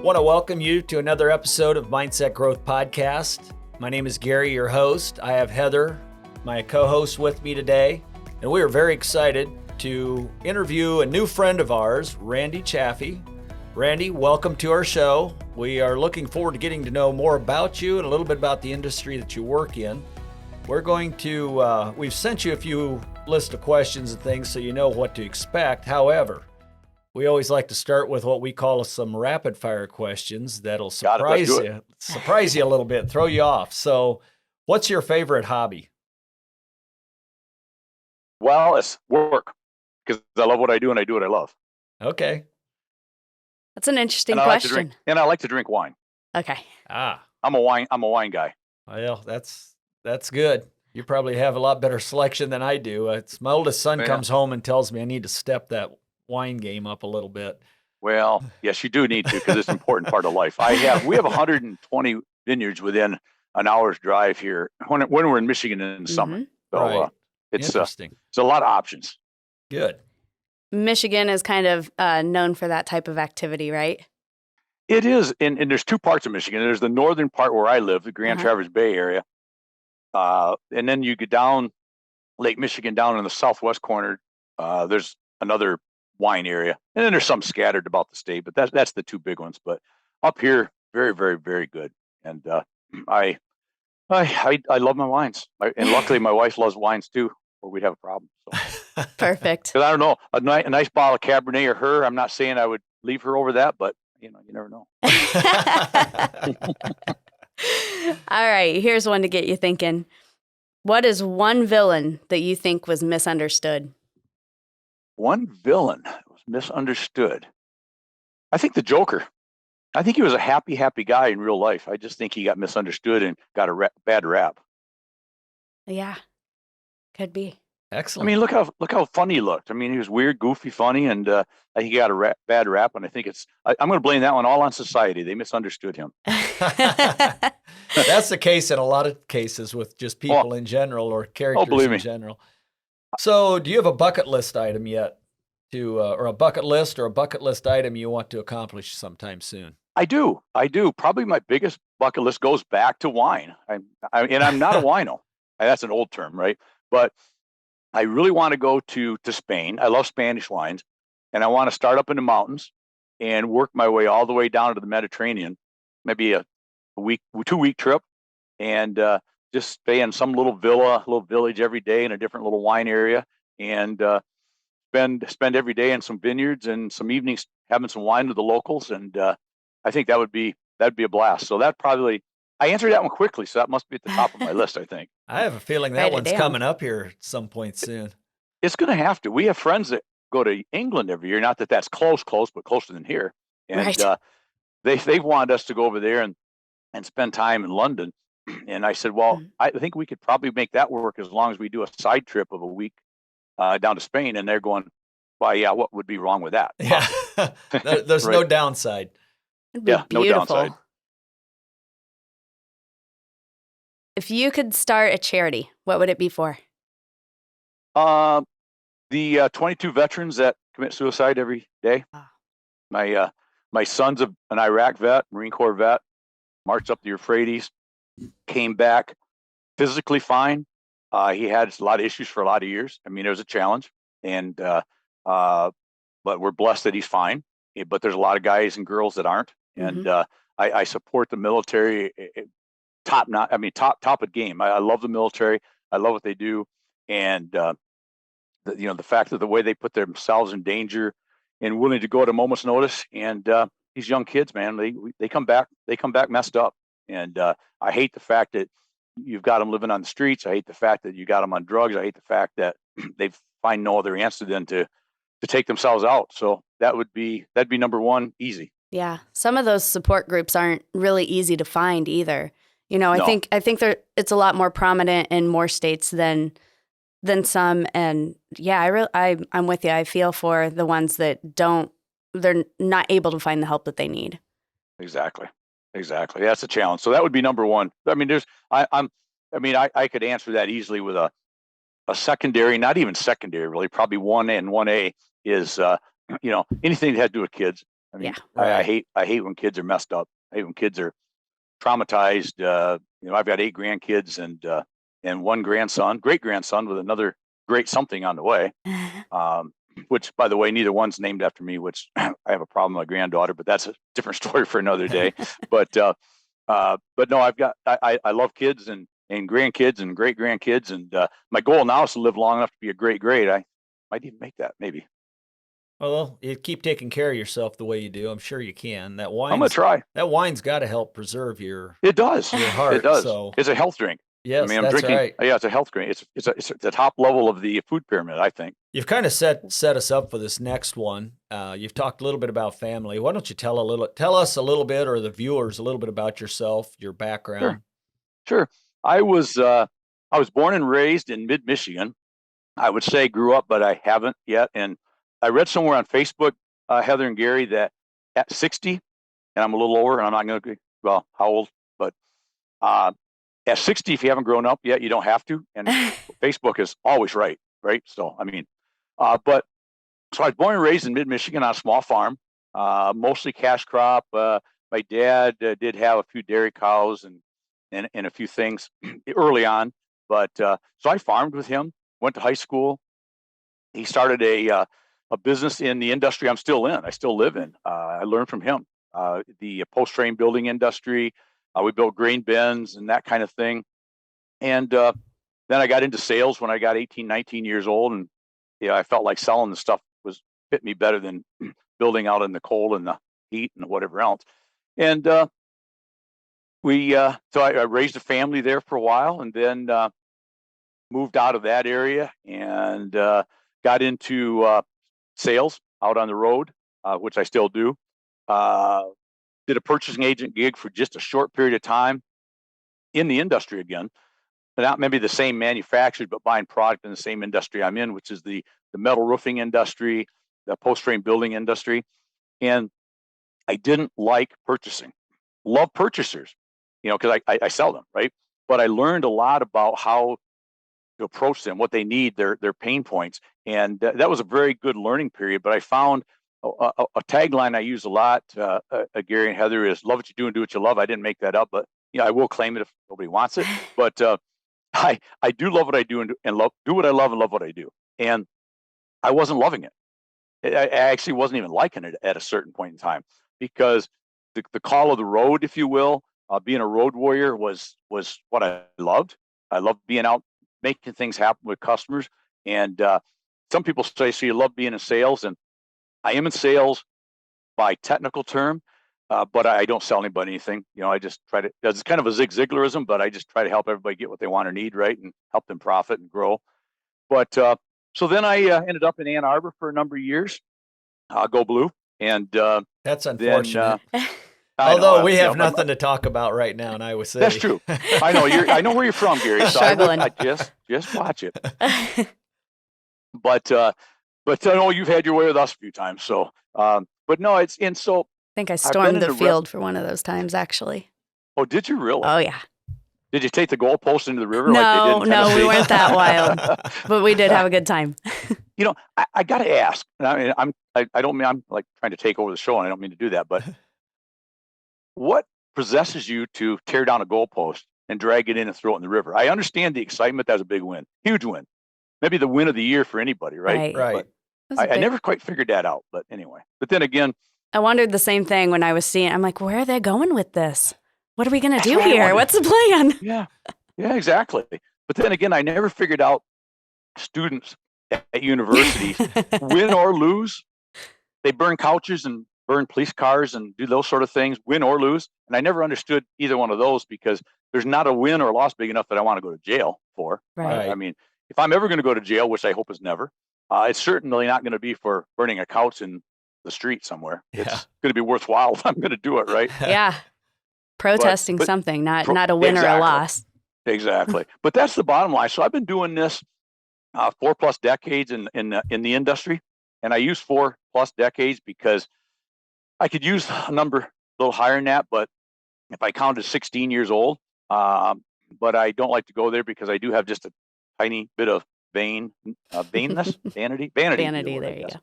want to welcome you to another episode of Mindset Growth Podcast. My name is Gary, your host. I have Heather, my co-host, with me today, and we are very excited to interview a new friend of ours, Randy Chaffee. Randy, welcome to our show. We are looking forward to getting to know more about you and a little bit about the industry that you work in. We're going to, we've sent you a few list of questions and things so you know what to expect. However, we always like to start with what we call some rapid fire questions that'll surprise you a little bit, throw you off. So what's your favorite hobby? Well, it's work, because I love what I do and I do what I love. Okay. That's an interesting and question. I like to drink wine. Okay. I'm a wine guy. Well, that's good. You probably have a lot better selection than I do. It's my oldest son comes home and tells me I need to step that wine game up a little bit. Well, yes, you do need to, because it's an important part of life. We have 120 vineyards within an hour's drive here when we're in Michigan in the summer. So Right. it's Interesting. it's a lot of options. Good. Michigan is kind of known for that type of activity, right? It is, and there's two parts of Michigan. There's the northern part where I live, the Grand Traverse Bay area, and then you get down Lake Michigan down in the southwest corner. There's another wine area, and then there's some scattered about the state, but that's the two big ones. But up here, very, very, very good. And I love my wines, and luckily my wife loves wines too, or we'd have a problem. So. Perfect. Because I don't know, a nice bottle of Cabernet or her. I'm not saying I would leave her over that, but you never know. All right, here's one to get you thinking. What is one villain that you think was misunderstood? One villain was misunderstood. I think the Joker. I think he was a happy guy in real life. I just think he got misunderstood and got a bad rap. Yeah, could be. Excellent. I mean, look how funny he looked. I mean, he was weird, goofy, funny, and I think he got a bad rap. And I think I'm going to blame that one all on society. They misunderstood him. That's the case in a lot of cases with just people in general or characters in general. So do you have a bucket list item yet or a bucket list item you want to accomplish sometime soon? I do. Probably my biggest bucket list goes back to wine. And I'm not a wino. That's an old term, right? But I really want to go to Spain. I love Spanish wines, and I want to start up in the mountains and work my way all the way down to the Mediterranean, maybe a 2-week trip, and just stay in some little village every day in a different little wine area, and spend every day in some vineyards and some evenings having some wine with the locals. And I think that'd be a blast. So I answered that one quickly, so that must be at the top of my list, I think. I have a feeling that one's coming up here at some point soon. It's going to have to. We have friends that go to England every year. Not that that's close, but closer than here. And they've wanted us to go over there and spend time in London. And I said, well, I think we could probably make that work as long as we do a side trip of a week down to Spain. And they're going, well, yeah, what would be wrong with that? Yeah, there's no downside. Yeah, no downside. If you could start a charity, what would it be for? The 22 veterans that commit suicide every day. My son's an Iraq vet, Marine Corps vet, marched up the Euphrates, came back physically fine. He had a lot of issues for a lot of years. I mean, it was a challenge, but we're blessed that he's fine. But there's a lot of guys and girls that aren't, and I support the military. Top of game. I love the military. I love what they do, and the fact that the way they put themselves in danger and willing to go at a moment's notice. And these young kids, man, they come back messed up. And I hate the fact that you've got them living on the streets. I hate the fact that you got them on drugs. I hate the fact that they find no other answer than to take themselves out. So that'd be number one, easy. Yeah, some of those support groups aren't really easy to find either. I think it's a lot more prominent in more states than some. And yeah, I'm with you. I feel for the ones that they're not able to find the help that they need. Exactly. That's a challenge. So that would be number one. I mean, I could answer that easily with a secondary, not even secondary, really, probably 1A and 1A is, anything that has to do with kids. I mean, Yeah. I hate when kids are messed up. I hate when kids are traumatized. I've got 8 grandkids and one great grandson with another great something on the way. Which, by the way, neither one's named after me, which I have a problem with my granddaughter, but that's a different story for another day. But no, I love kids and grandkids and great grandkids, and my goal now is to live long enough to be a great great. I might even make that, maybe. Well, you keep taking care of yourself the way you do. I'm sure you can. I'm gonna try. That wine's got to help preserve It does. your heart. It does. So It's a health drink. I yes, mean, I'm that's drinking. right. Yeah, it's a health drink. It's the top level of the food pyramid, I think. You've kind of set us up for this next one. You've talked a little bit about family. Why don't you tell us a little bit, or the viewers a little bit about yourself, your background? Sure. I was born and raised in mid Michigan. I would say grew up, but I haven't yet. And I read somewhere on Facebook, Heather and Gary, that at 60, and I'm a little older, and I'm not going to, well, how old? But at 60, if you haven't grown up yet, you don't have to. And Facebook is always right? So, I mean, but so I was born and raised in mid Michigan on a small farm, mostly cash crop. My dad did have a few dairy cows and a few things early on, but so I farmed with him. Went to high school. He started a business in the industry I'm still in. I still live in. I learned from him. The post frame building industry. We built grain bins and that kind of thing. And then I got into sales when I got 18, 19 years old, and I felt like selling the stuff was fit me better than building out in the cold and the heat and whatever else. And so I raised a family there for a while, and then moved out of that area and got into sales out on the road, which I still do. Did a purchasing agent gig for just a short period of time in the industry again. Not maybe the same manufactured, but buying product in the same industry I'm in, which is the metal roofing industry, the post frame building industry. And I didn't like purchasing. Love purchasers, because I sell them, right? But I learned a lot about how to approach them, what they need, their pain points, and that was a very good learning period. But I found a tagline I use a lot, Gary and Heather, is "Love what you do and do what you love." I didn't make that up, but I will claim it if nobody wants it. But I do love what I do and do what I love and love what I do. And I wasn't loving it. I actually wasn't even liking it at a certain point in time, because the call of the road, if you will, being a road warrior was what I loved. I loved being out making things happen with customers. And some people say, so you love being in sales, and I am in sales by technical term, but I don't sell anybody anything. I just try to, it's kind of a Zig Ziglarism, but I just try to help everybody get what they want or need, right? And help them profit and grow. But so then I ended up in Ann Arbor for a number of years, go blue. And that's unfortunate. Although we have nothing to talk about right now in Iowa City. That's true. I know I know where you're from, Gary. So I just watch it. But I know you've had your way with us a few times. So, but no, so. I think I stormed the field for one of those times, actually. Oh, did you really? Oh, yeah. Did you take the goalpost into the river? No, like they did in Tennessee? We weren't that wild, but we did have a good time. I got to ask. I mean, I don't mean I'm like trying to take over the show, and I don't mean to do that, but what possesses you to tear down a goalpost and drag it in and throw it in the river? I understand the excitement. That was a big win, huge win, maybe the win of the year for anybody, right? Right. I never quite figured that out, but anyway. But then again, I wondered the same thing when I was seeing. I'm like, where are they going with this? What are we going to do here? What's the plan? Yeah, exactly. But then again, I never figured out students at universities, win or lose, they burn couches and burn police cars and do those sort of things, win or lose. And I never understood either one of those, because there's not a win or loss big enough that I want to go to jail for. Right. I mean, if I'm ever going to go to jail, which I hope is never, it's certainly not going to be for burning a couch in the street somewhere. Yeah. It's going to be worthwhile if I'm going to do it, right? Yeah. Protesting something, not a win or a loss. Exactly. But that's the bottom line. So I've been doing this 4+ decades in the industry, and I use 4+ decades because I could use a number a little higher than that, but if I counted 16 years old, but I don't like to go there because I do have just a tiny bit of vanity. Vanity, there you go.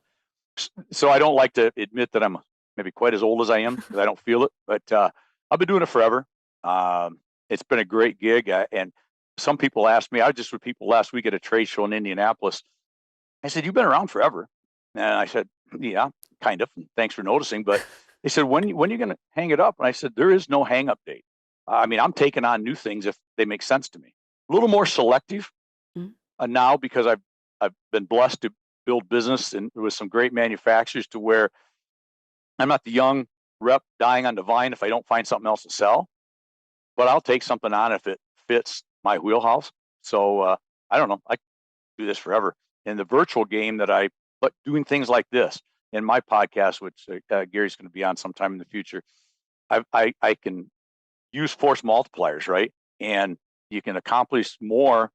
So I don't like to admit that I'm maybe quite as old as I am because I don't feel it, but I've been doing it forever. It's been a great gig. And some people asked me, I was just with people last week at a trade show in Indianapolis. I said, "You've been around forever." And I said, "Yeah, kind of. Thanks for noticing." But they said, when are you going to hang it up? And I said, there is no hang up date. I mean, I'm taking on new things if they make sense to me. A little more selective now because I've been blessed to build business and with some great manufacturers to where I'm not the young rep dying on the vine if I don't find something else to sell, but I'll take something on if it fits my wheelhouse. So I don't know. I do this forever. In the virtual game but doing things like this in my podcast, which Gary's going to be on sometime in the future, I can use force multipliers, right? And you can accomplish more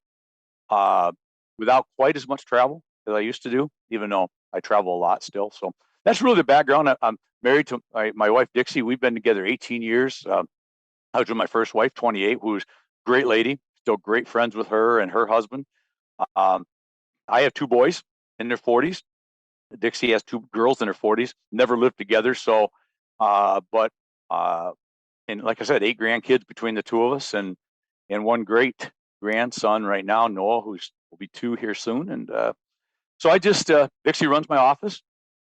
without quite as much travel as I used to do, even though I travel a lot still. So that's really the background. I'm married to my wife, Dixie. We've been together 18 years. I was with my first wife, 28, who's a great lady, still great friends with her and her husband. I have 2 boys in their 40s. Dixie has 2 girls in her 40s, never lived together. So, but and like I said, 8 grandkids between the 2 of us, and 1 great grandson right now, Noah, who's will be 2 here soon. And so I just Dixie runs my office.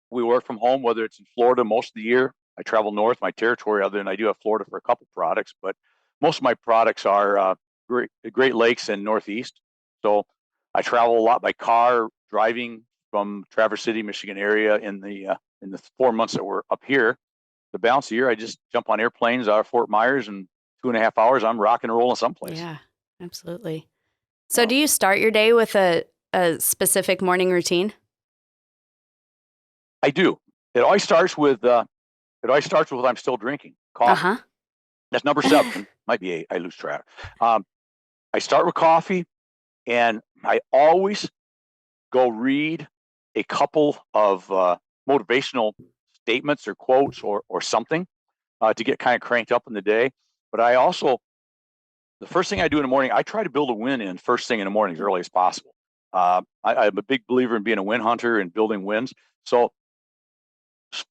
We work from home, whether it's in Florida most of the year. I travel north, my territory, other than I do have Florida for a couple products, but most of my products are the Great Lakes and Northeast. So I travel a lot by car, driving from Traverse City, Michigan area in the 4 months that we're up here. The balance of the year, I just jump on airplanes out of Fort Myers, and 2.5 hours, I'm rock and rolling someplace. Yeah, absolutely. So do you start your day with a specific morning routine? I do. It always starts with I'm still drinking coffee. Uh-huh. That's number 7. Might be 8. I lose track. I start with coffee, and I always go read a couple of motivational statements or quotes or something to get kind of cranked up in the day. But I also, the first thing I do in the morning, I try to build a win in first thing in the morning as early as possible. I'm a big believer in being a win hunter and building wins. So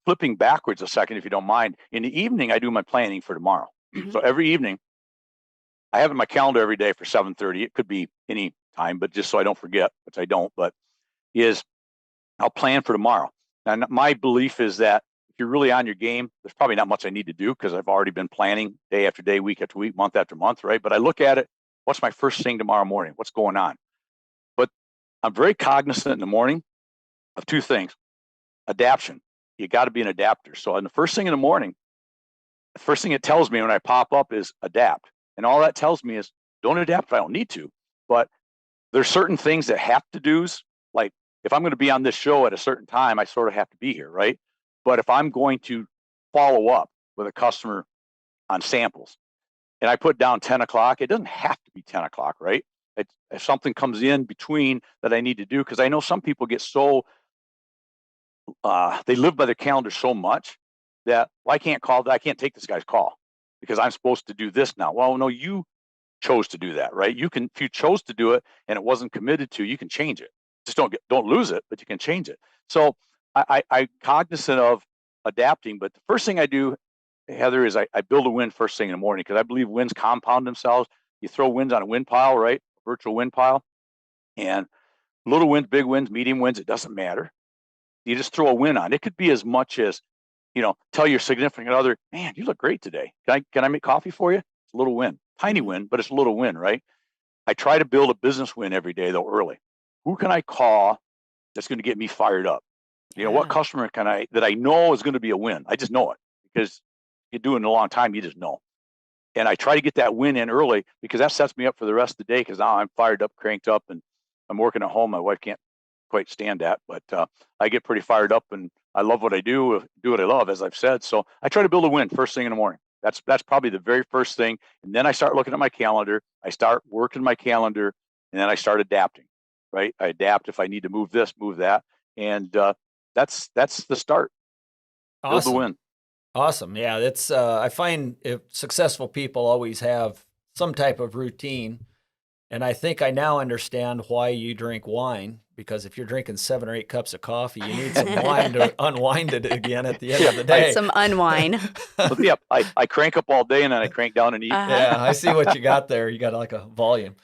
flipping backwards a second, if you don't mind, in the evening, I do my planning for tomorrow. Mm-hmm. So every evening, I have in my calendar every day for 7:30. It could be any time, but just so I don't forget, which I don't, but I'll plan for tomorrow. And my belief is that if you're really on your game, there's probably not much I need to do because I've already been planning day after day, week after week, month after month, right? But I look at it, what's my first thing tomorrow morning? What's going on? But I'm very cognizant in the morning of 2 things. Adaptation. You got to be an adapter. So in the first thing in the morning, the first thing it tells me when I pop up is adapt. And all that tells me is don't adapt if I don't need to. But there's certain things that have to do's, like if I'm going to be on this show at a certain time, I sort of have to be here, right? But if I'm going to follow up with a customer on samples and I put down 10 o'clock, it doesn't have to be 10 o'clock, right? If something comes in between that I need to do, because I know some people get so, they live by their calendar so much that I can't take this guy's call because I'm supposed to do this now. Well, no, you chose to do that, right? If you chose to do it and it wasn't committed to, you can change it. Just don't lose it, but you can change it. So I'm cognizant of adapting, but the first thing I do, Heather, is I build a win first thing in the morning because I believe wins compound themselves. You throw wins on a win pile, right? A virtual win pile, and little wins, big wins, medium wins, it doesn't matter. You just throw a win on. It could be as much as, tell your significant other, man, you look great today. Can I make coffee for you? It's a little win, tiny win, but it's a little win, right? I try to build a business win every day though early. Who can I call that's going to get me fired up? What customer that I know is going to be a win? I just know it because you do it in a long time. You just know. And I try to get that win in early because that sets me up for the rest of the day because now I'm fired up, cranked up, and I'm working at home. My wife can't quite stand that, but I get pretty fired up and I love what I do what I love, as I've said. So I try to build a win first thing in the morning. That's probably the very first thing. And then I start looking at my calendar. I start working my calendar, and then I start adapting, right? I adapt if I need to move this, move that. And that's the start. Awesome. Build the win. Awesome. Yeah, that's I find successful people always have some type of routine. And I think I now understand why you drink wine, because if you're drinking 7 or 8 cups of coffee, you need some wine to unwind it again at the end of the day. Some unwine. Yeah, I crank up all day and then I crank down and eat. Yeah, I see what you got there. You got like a volume.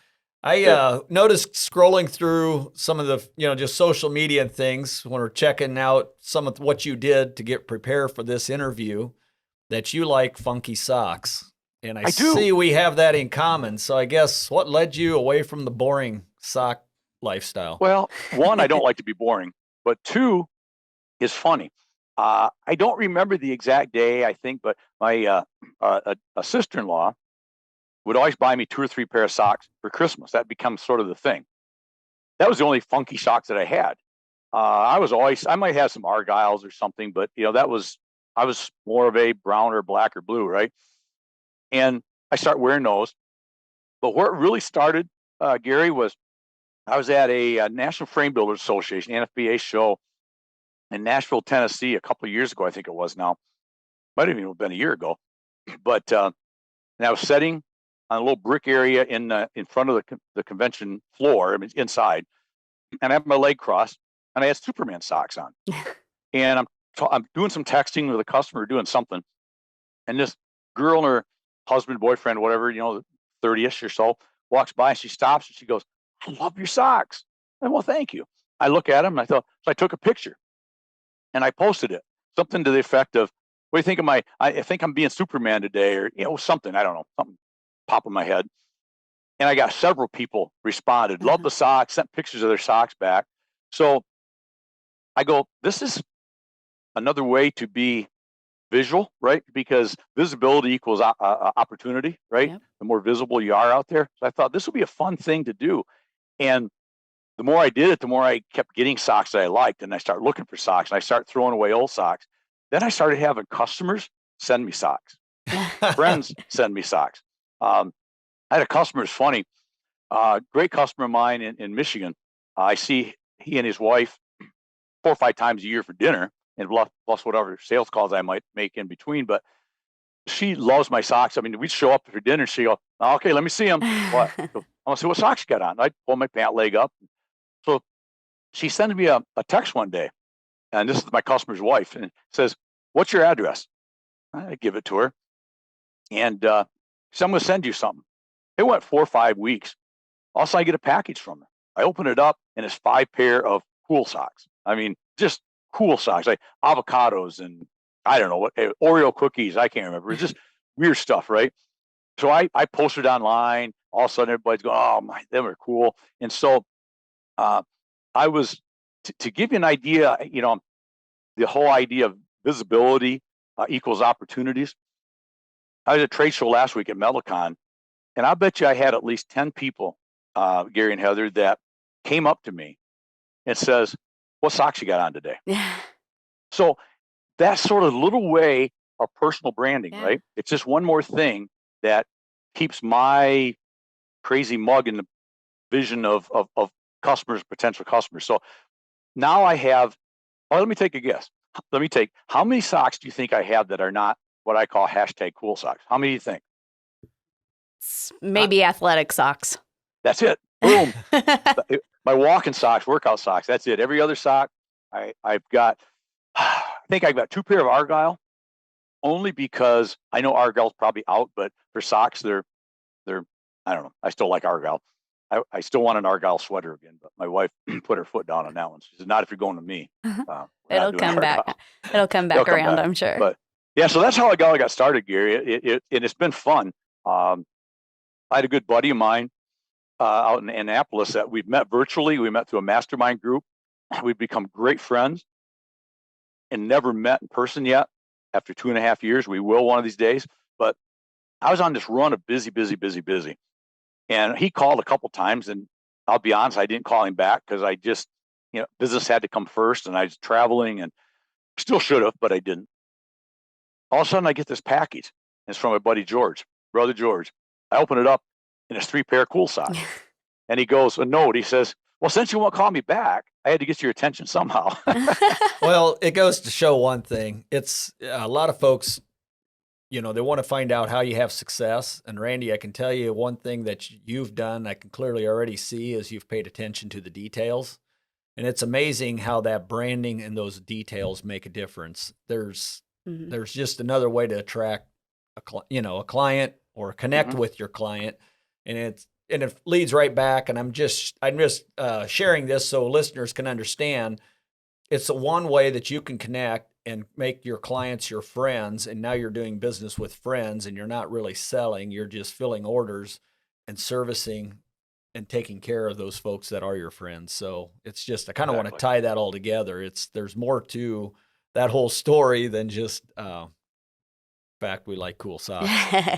I noticed scrolling through some of the, just social media and things when we're checking out some of what you did to get prepared for this interview, that you like funky socks. And I see we have that in common. So I guess what led you away from the boring sock lifestyle? Well, one, I don't like to be boring, but two is funny. I don't remember the exact day, I think, but my a sister-in-law would always buy me 2 or 3 pair of socks for Christmas. That becomes sort of the thing. That was the only funky socks that I had. I might have some Argyles or something, but I was more of a brown or black or blue, right? And I start wearing those. But where it really started, Gary, was I was at a National Frame Builders Association, NFBA show in Nashville, Tennessee, a couple of years ago, I think it was now. Might have even been a year ago. But and I was sitting on a little brick area in front of the convention floor, I mean, inside, and I have my leg crossed, and I had Superman socks on. And I'm doing some texting with a customer, doing something, and this girl and her husband, boyfriend, whatever, 30-ish or so, walks by and she stops and she goes, "I love your socks." And well, thank you. I look at them and so I took a picture and I posted it. Something to the effect of, "What do you think of I think I'm being Superman today," or, something, I don't know, something pop in my head. And I got several people responded, love the socks, sent pictures of their socks back. So I go, this is another way to be visual, right? Because visibility equals opportunity, right? Yep. The more visible you are out there. So I thought this would be a fun thing to do. And the more I did it, the more I kept getting socks that I liked. And I started looking for socks and I started throwing away old socks. Then I started having customers send me socks. Friends send me socks. I had a customer, it's funny, great customer of mine in Michigan. I see he and his wife 4 or 5 times a year for dinner, and plus whatever sales calls I might make in between. But she loves my socks. I mean, we'd show up for dinner and she'd go, "Okay, let me see them." What? I want to see what socks you got on. I'd pull my pant leg up. So she sends me a text one day, and this is my customer's wife, and says, "What's your address?" I give it to her. And she said, "I'm going to send you something." It went 4 or 5 weeks. Also, I get a package from her. I open it up, and it's 5 pair of cool socks. I mean, just cool socks, like avocados and I don't know what, Oreo cookies. I can't remember. It's just weird stuff, right? So I posted online. All of a sudden, everybody's going, "Oh my, they were cool." And so I was to give you an idea. The whole idea of visibility equals opportunities. I was at a trade show last week at Metalcon, and I bet you I had at least 10 people, Gary and Heather, that came up to me and says, "What socks you got on today?" So that's sort of a little way of personal branding, right? It's just one more thing that keeps my crazy mug in the vision of customers, potential customers. So now I have, let me take a guess. How many socks do you think I have that are not what I call #cool socks? How many do you think? Maybe athletic socks. That's it. Boom. My walking socks, workout socks. That's it. Every other sock, I've got, I think I've got 2 pair of Argyle, only because I know Argyle's probably out, but for socks, they're, I don't know. I still like Argyle. I still want an Argyle sweater again, but my wife put her foot down on that one. She said, "Not if you're going to me." It'll come back. It'll come back around, I'm sure. But yeah, so that's how I got started, Gary. And it's been fun. I had a good buddy of mine out in Annapolis that we've met virtually. We met through a mastermind group. We've become great friends and never met in person yet. After 2.5 years, we will one of these days. But I was on this run of busy. And he called a couple times, and I'll be honest, I didn't call him back because I just, business had to come first, and I was traveling and still should have, but I didn't. All of a sudden, I get this package. And it's from my buddy George, brother George. I open it up, and it's 3 pair of cool socks. And he goes, a note. He says, "Well, since you won't call me back, I had to get your attention somehow." Well, it goes to show one thing. It's a lot of folks they want to find out how you have success. And Randy, I can tell you one thing that you've done, I can clearly already see, is you've paid attention to the details. And it's amazing how that branding and those details make a difference. There's just another way to attract a client or connect with your client. And it leads right back. And I'm just sharing this so listeners can understand. It's the one way that you can connect and make your clients your friends. And now you're doing business with friends and you're not really selling. You're just filling orders and servicing and taking care of those folks that are your friends. So it's just, I kind of want to tie that all together. There's more to that whole story than just, fact we like cool socks.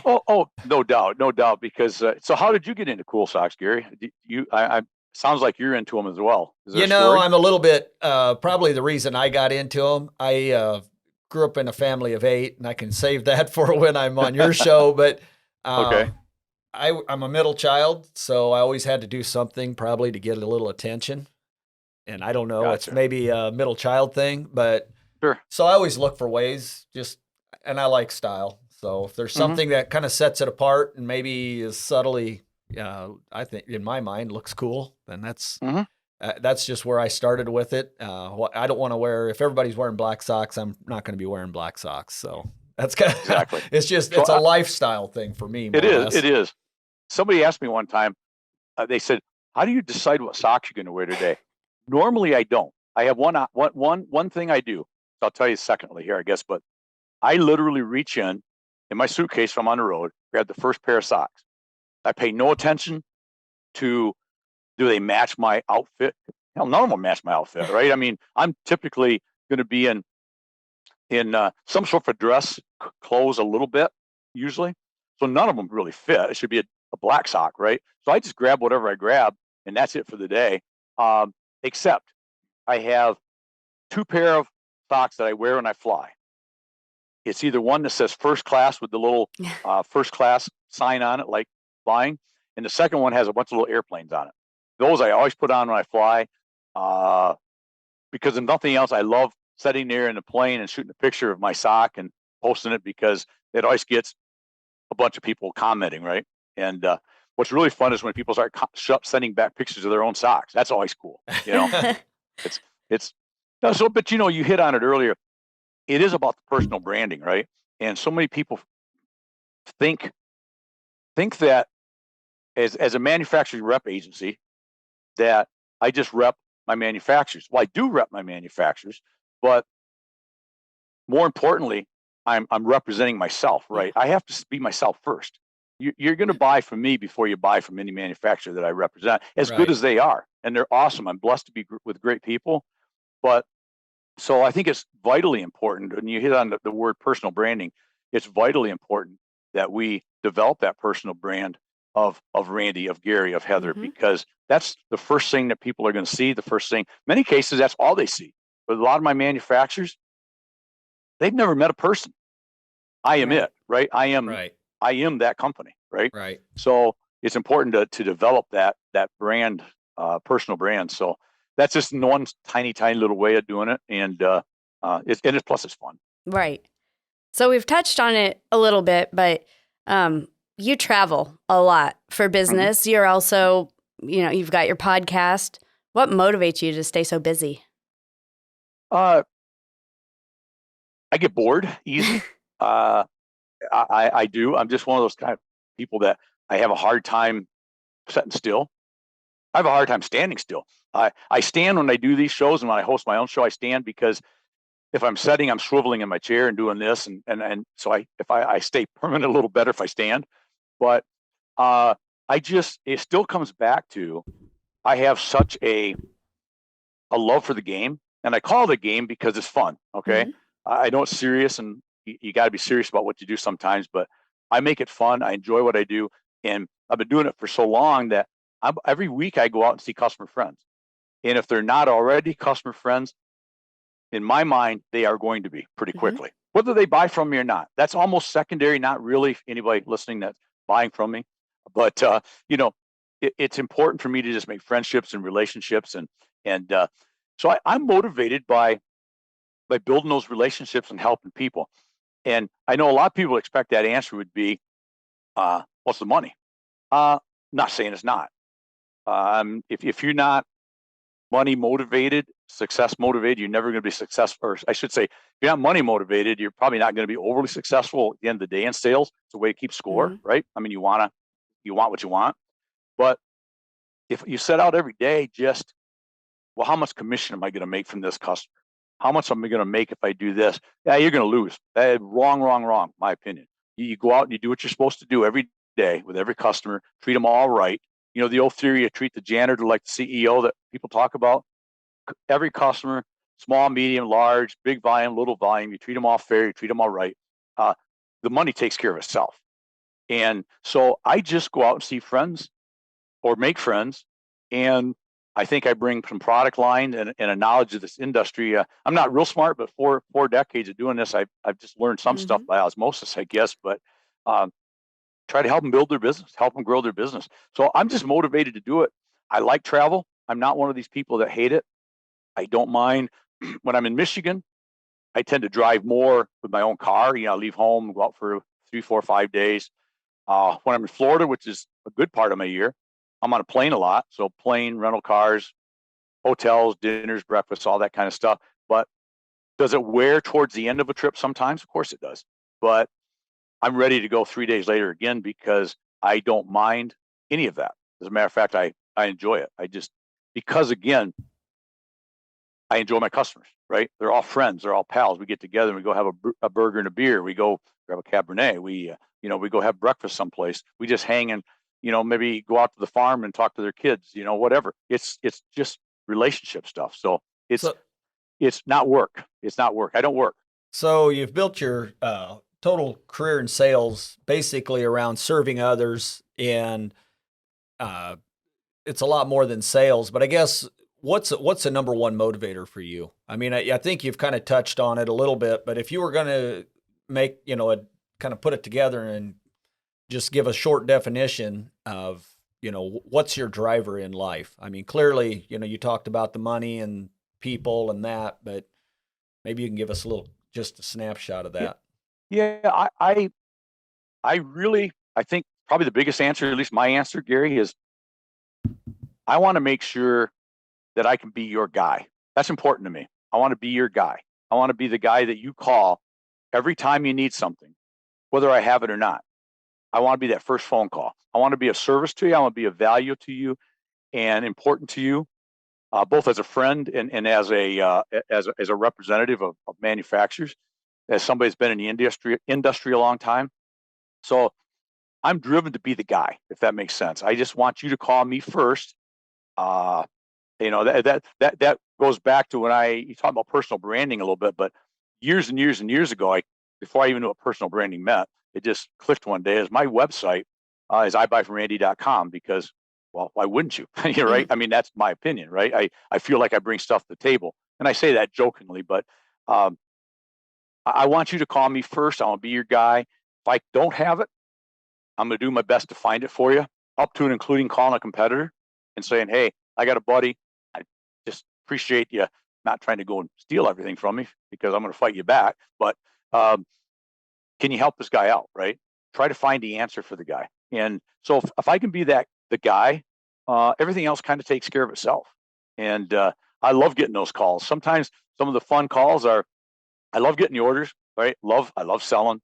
Oh, no doubt. Because so how did you get into cool socks, Gary? Sounds like you're into them as well. I'm a little bit, probably the reason I got into them. I grew up in a family of 8, and I can save that for when I'm on your show. But okay. I'm a middle child, so I always had to do something probably to get a little attention. And I don't know, Gotcha. It's maybe a middle child thing, but sure. So I always look for ways, and I like style. So if there's something that kind of sets it apart and maybe is subtly, I think in my mind looks cool, then that's just where I started with it. I don't want to if everybody's wearing black socks, I'm not going to be wearing black socks. So that's kind of, exactly. It's a lifestyle thing for me. It is. Somebody asked me one time, they said, how do you decide what socks you're going to wear today? Normally I don't. I have one thing I do. So I'll tell you secondly here, I guess, but I literally reach in my suitcase if I'm on the road, grab the first pair of socks. I pay no attention to, do they match my outfit? Hell, none of them match my outfit, right? I mean, I'm typically going to be in some sort of dress clothes a little bit, usually. So none of them really fit. It should be a black sock, right? So I just grab whatever I grab, and that's it for the day. Except I have 2 pair of socks that I wear when I fly. It's either one that says first class with the little first class sign on it, like flying, and the second one has a bunch of little airplanes on it. Those I always put on when I fly, because if nothing else, I love sitting there in the plane and shooting a picture of my sock and posting it, because it always gets a bunch of people commenting, right? And what's really fun is when people start sending back pictures of their own socks. That's always cool. It's so, but you hit on it earlier. It is about the personal branding, right? And so many people think that as a manufacturing rep agency, that I just rep my manufacturers. Well, I do rep my manufacturers, but more importantly, I'm representing myself, right? I have to be myself first. You're going to buy from me before you buy from any manufacturer that I represent, as good as they are. And they're awesome. I'm blessed to be with great people. But so I think it's vitally important, and you hit on the word personal branding, it's vitally important that we develop that personal brand of Randy, of Gary, of Heather, because that's the first thing that people are going to see. The first thing, many cases, that's all they see. But a lot of my manufacturers, they've never met a person. I am it, right? I am that company, right? Right. So it's important to develop that brand, personal brand. So that's just one tiny little way of doing it, and plus it's fun. Right. So we've touched on it a little bit, but you travel a lot for business. You're also, you've got your podcast. What motivates you to stay so busy? I get bored easy. I do. I'm just one of those kind of people that I have a hard time sitting still. I have a hard time standing still. I stand when I do these shows, and when I host my own show, I stand because if I'm sitting, I'm swiveling in my chair and doing this, and so I stay permanent a little better if I stand. But it still comes back to, I have such a love for the game, and I call it a game because it's fun. Okay, I know it's serious, and you got to be serious about what you do sometimes, but I make it fun. I enjoy what I do, and I've been doing it for so long that every week I go out and see customer friends. And if they're not already customer friends, in my mind, they are going to be pretty quickly, whether they buy from me or not. That's almost secondary, not really anybody listening that's buying from me. But, it's important for me to just make friendships and relationships. And so I'm motivated by building those relationships and helping people. And I know a lot of people expect that answer would be, what's the money? Not saying it's not. If you're not money motivated, success motivated, you're never going to be successful. Or I should say, if you're not money motivated, you're probably not going to be overly successful at the end of the day in sales. It's a way to keep score, right? I mean, you want what you want, but if you set out every day, just, well, how much commission am I going to make from this customer? How much am I going to make if I do this? Yeah, you're going to lose. Wrong, my opinion. You go out and you do what you're supposed to do every day with every customer, treat them all right. You know, the old theory of treat the janitor like the CEO that people talk about. Every customer, small, medium, large, big volume, little volume, you treat them all fair, you treat them all right. The money takes care of itself. And so I just go out and see friends or make friends. And I think I bring some product line and a knowledge of this industry. I'm not real smart, but four decades of doing this, I've just learned some stuff by osmosis, I guess. But try to help them build their business, help them grow their business. So I'm just motivated to do it. I like travel. I'm not one of these people that hate it. I don't mind. When I'm in Michigan, I tend to drive more with my own car. You know, I leave home, go out for 3, 4, 5 days. When I'm in Florida, which is a good part of my year, I'm on a plane a lot. So plane, rental cars, hotels, dinners, breakfasts, all that kind of stuff. But does it wear towards the end of a trip sometimes? Of course it does. But I'm ready to go 3 days later again because I don't mind any of that. As a matter of fact, I enjoy it. Because again, I enjoy my customers, right? They're all friends. They're all pals. We get together and we go have a burger and a beer. We go grab a Cabernet. We go have breakfast someplace. We just hang and, maybe go out to the farm and talk to their kids, whatever. It's just relationship stuff. So it's not work. It's not work. I don't work. So you've built your total career in sales basically around serving others, and it's a lot more than sales. But I guess what's the number one motivator for you? I mean, I think you've kind of touched on it a little bit, but if you were going to make, kind of put it together and just give a short definition of, what's your driver in life? I mean, clearly, you talked about the money and people and that, but maybe you can give us just a snapshot of that. Yeah, I think probably the biggest answer, at least my answer, Gary, is I want to make sure that I can be your guy. That's important to me. I want to be your guy. I want to be the guy that you call every time you need something, whether I have it or not. I want to be that first phone call. I want to be of service to you. I want to be of value to you and important to you, both as a friend and as a representative of manufacturers, as somebody that's been in the industry a long time. So I'm driven to be the guy, if that makes sense. I just want you to call me first. That goes back to when you talk about personal branding a little bit, but years and years and years ago, before I even knew what personal branding meant, it just clicked one day. As my website is ibuyfromrandy.com because, well, why wouldn't you? You're right. I mean, that's my opinion, right? I feel like I bring stuff to the table, and I say that jokingly, but I want you to call me first. I want to be your guy. If I don't have it, I'm going to do my best to find it for you, up to and including calling a competitor and saying, hey, I got a buddy. I just appreciate you not trying to go and steal everything from me because I'm going to fight you back. But can you help this guy out, right? Try to find the answer for the guy. And so if I can be the guy, everything else kind of takes care of itself. And I love getting those calls. Sometimes some of the fun calls are, I love getting the orders, right? I love selling,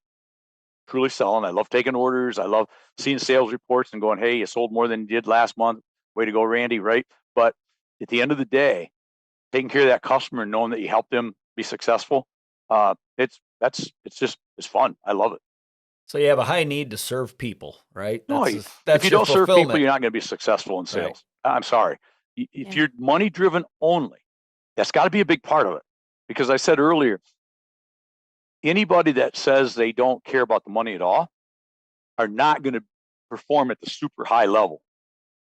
truly selling. I love taking orders. I love seeing sales reports and going, hey, you sold more than you did last month. Way to go, Randy, right? But at the end of the day, taking care of that customer and knowing that you helped them be successful, it's fun. I love it. So you have a high need to serve people, right? No, if you don't serve people, you're not going to be successful in sales. Right. I'm sorry. If you're money driven only, that's got to be a big part of it. Because I said earlier, anybody that says they don't care about the money at all are not going to perform at the super high level,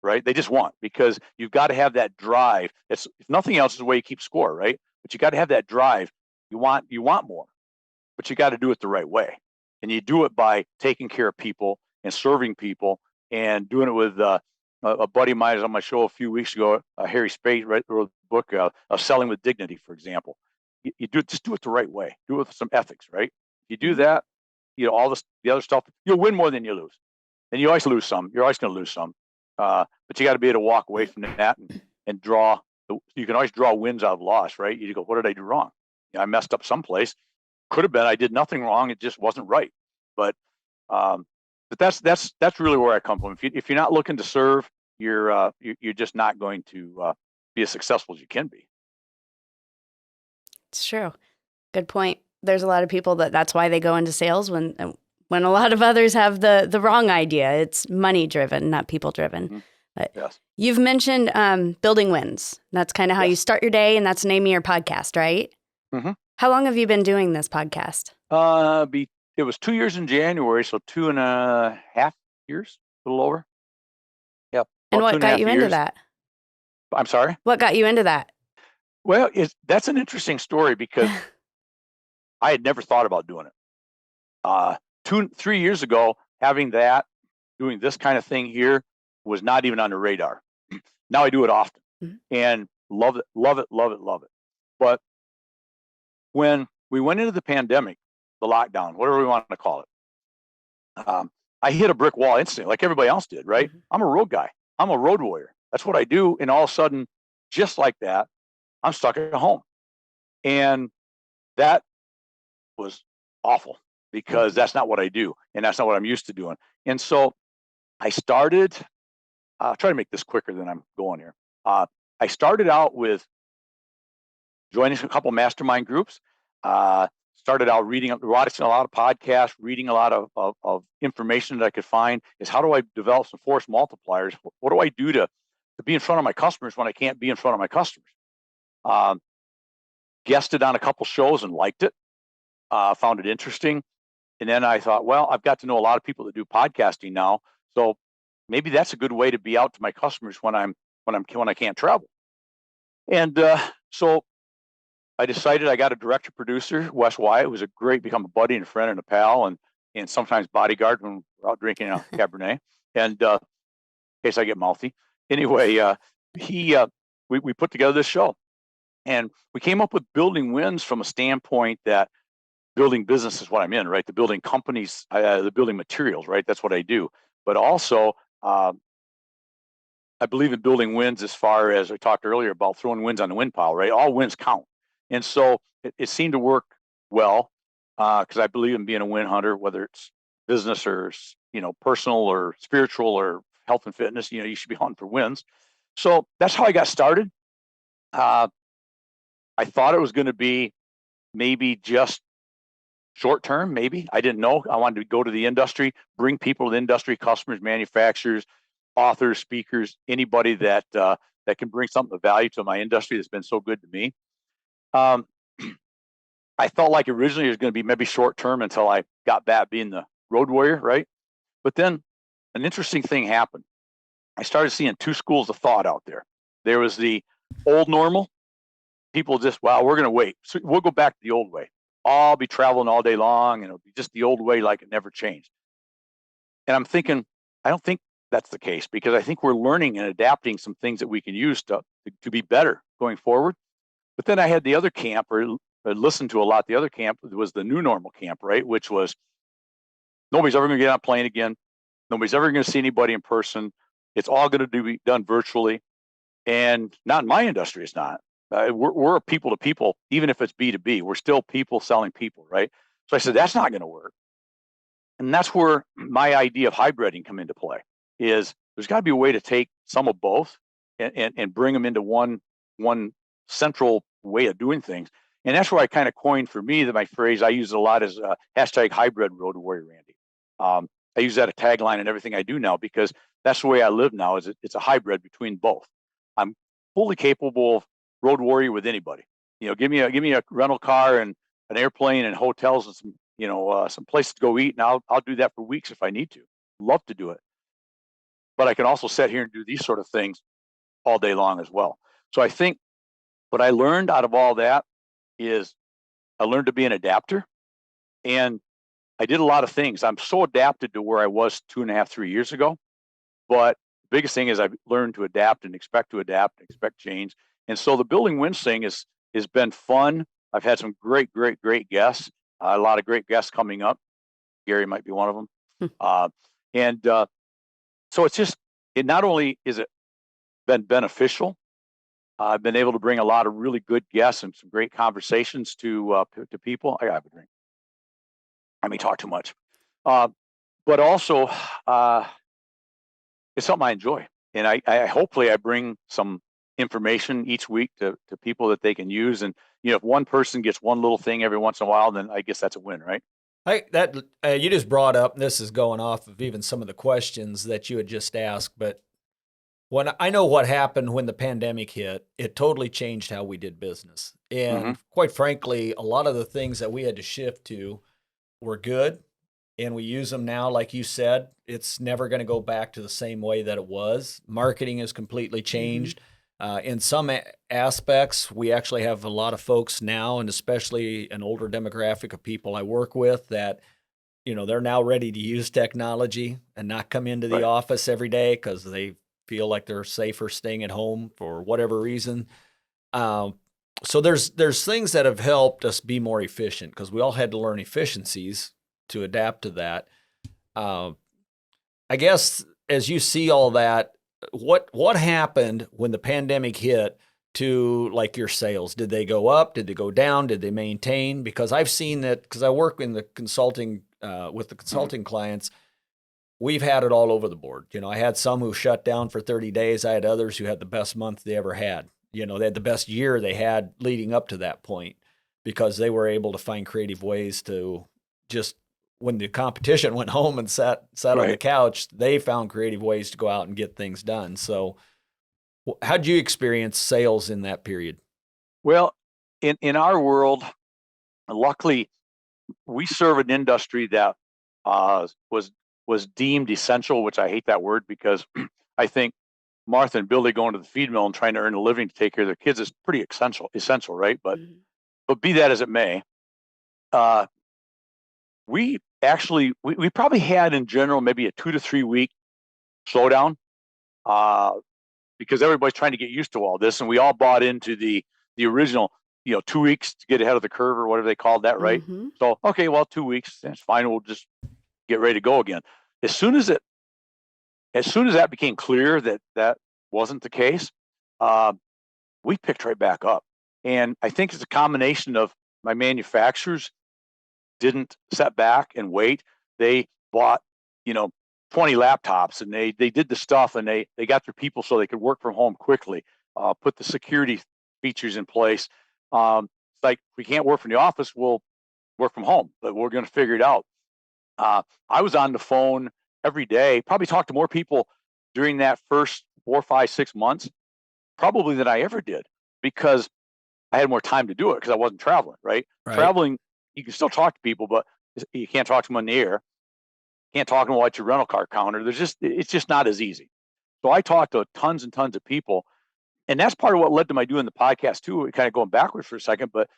right? They just won't, because you've got to have that drive. If nothing else, is the way you keep score, right? But you got to have that drive. You want more, but you got to do it the right way. And you do it by taking care of people and serving people and doing it with a buddy of mine was on my show a few weeks ago, Harry Spade, wrote a book of Selling with Dignity, for example. You just do it the right way. Do it with some ethics, right? you do that, all the other stuff, you'll win more than you lose. And you always lose some. You're always going to lose some. But you got to be able to walk away from that and draw. You can always draw wins out of loss, right? You go, what did I do wrong? I messed up someplace. Could have been I did nothing wrong. It just wasn't right. But that's really where I come from. If you're not looking to serve, you're just not going to be as successful as you can be. It's true. Good point. There's a lot of people that's why they go into sales when a lot of others have the wrong idea. It's money driven, not people driven. Mm-hmm. But yes. You've mentioned building wins. That's kind of how you start your day, and that's the name of your podcast, right? Mm-hmm. How long have you been doing this podcast? It was 2 years in January, so 2.5 years, a little over. Yep. And what got you into that? I'm sorry? What got you into that? Well, that's an interesting story because I had never thought about doing it. 3 years ago, doing this kind of thing here was not even on the radar. Now I do it often and love it. But when we went into the pandemic, the lockdown, whatever we want to call it, I hit a brick wall instantly, like everybody else did, right? Mm-hmm. I'm a road guy. I'm a road warrior. That's what I do. And all of a sudden, just like that, I'm stuck at home. And that was awful because that's not what I do. And that's not what I'm used to doing. And so I started, I'll try to make this quicker than I'm going here. I started out with joining a couple mastermind groups, started out watching a lot of podcasts, reading a lot of information that I could find is how do I develop some force multipliers? What do I do to be in front of my customers when I can't be in front of my customers? Guested on a couple shows and liked it, found it interesting. And then I thought, well, I've got to know a lot of people that do podcasting now. So maybe that's a good way to be out to my customers when I can't travel. And so I decided I got a director producer, Wes Wyatt, who was become a buddy and a friend and a pal and sometimes bodyguard when we're out drinking a Cabernet. And in case I get mouthy. Anyway, we put together this show. And we came up with building wins from a standpoint that building business is what I'm in, right? The building companies, the building materials, right? That's what I do. But also, I believe in building wins as far as I talked earlier about throwing wins on the win pile, right? All wins count. And so it seemed to work well because I believe in being a win hunter, whether it's business or, personal or spiritual or health and fitness, you should be hunting for wins. So that's how I got started. I thought it was going to be maybe just short term, maybe. I didn't know. I wanted to go to the industry, bring people to the industry, customers, manufacturers, authors, speakers, anybody that can bring something of value to my industry that's been so good to me. I felt like originally it was going to be maybe short term until I got back being the road warrior, right? But then an interesting thing happened. I started seeing two schools of thought out there. There was the old normal. People just, we're going to wait. So we'll go back to the old way. I'll be traveling all day long and it'll be just the old way like it never changed. And I'm thinking, I don't think that's the case because I think we're learning and adapting some things that we can use to be better going forward. But then I had the other camp, or I listened to a lot. The other camp was the new normal camp, right? Which was nobody's ever going to get on a plane again. Nobody's ever going to see anybody in person. It's all going to be done virtually. And not in my industry, it's not. We're a people to people, even if it's B2B. We're still people selling people, right? So I said, that's not going to work. And that's where my idea of hybriding come into play is there's got to be a way to take some of both and bring them into one central way of doing things. And that's where I kind of coined for me that my phrase I use it a lot is hashtag hybrid road warrior, Randy. I use that a tagline in everything I do now because that's the way I live now is it's a hybrid between both. I'm fully capable of road warrior with anybody. Give me a rental car and an airplane and hotels and some places to go eat, and I'll do that for weeks if I need to. Love to do it. But I can also sit here and do these sort of things all day long as well. So I think what I learned out of all that is I learned to be an adapter, and I did a lot of things. I'm so adapted to where I was 2.5, 3 years ago. But the biggest thing is I've learned to adapt and expect change. And so the building wins thing has been fun. I've had some great guests. A lot of great guests coming up. Gary might be one of them. And so it not only is it been beneficial, I've been able to bring a lot of really good guests and some great conversations to people. I have a drink. I may talk too much, but also it's something I enjoy, and I hopefully I bring some information each week to people that they can use. And if one person gets one little thing every once in a while, then I guess that's a win, right? You just brought up, and this is going off of even some of the questions that you had just asked, but when I know what happened when the pandemic hit, it totally changed how we did business. And quite frankly, a lot of the things that we had to shift to were good, and we use them now. Like you said, it's never going to go back to the same way that it was. Marketing has completely changed. In some aspects, we actually have a lot of folks now, and especially an older demographic of people I work with, that they're now ready to use technology and not come into the office every day because they feel like they're safer staying at home for whatever reason. So there's things that have helped us be more efficient, because we all had to learn efficiencies to adapt to that. I guess as you see all that, what happened when the pandemic hit to like your sales? Did they go up? Did they go down? Did they maintain? Because I've seen that, because I work in the consulting with the consulting clients. We've had it all over the board. I had some who shut down for 30 days. I had others who had the best month they ever had. They had the best year they had leading up to that point, because they were able to find creative ways to just, when the competition went home and sat on the couch, they found creative ways to go out and get things done. So how'd you experience sales in that period? Well, in our world, luckily, we serve an industry that was deemed essential, which I hate that word, because I think Martha and Billy going to the feed mill and trying to earn a living to take care of their kids is pretty essential, right? But be that as it may, we probably had in general maybe a 2 to 3 week slowdown, because everybody's trying to get used to all this, and we all bought into the original 2 weeks to get ahead of the curve, or whatever they called that, right? So okay, well, 2 weeks, that's fine. We'll just get ready to go again. As soon as that became clear that wasn't the case, we picked right back up. And I think it's a combination of my manufacturers didn't set back and wait. They bought 20 laptops, and they did the stuff, and they got their people so they could work from home quickly, put the security features in place. It's like, we can't work from the office, we'll work from home, but we're going to figure it out. I was on the phone every day, probably talked to more people during that first 4, 5, 6 months, probably than I ever did, because I had more time to do it, because I wasn't traveling, right? Traveling, you can still talk to people, but you can't talk to them on the air. Can't talk to them at your rental car counter. It's just not as easy. So I talked to tons and tons of people, and that's part of what led to my doing the podcast too, kind of going backwards for a second. But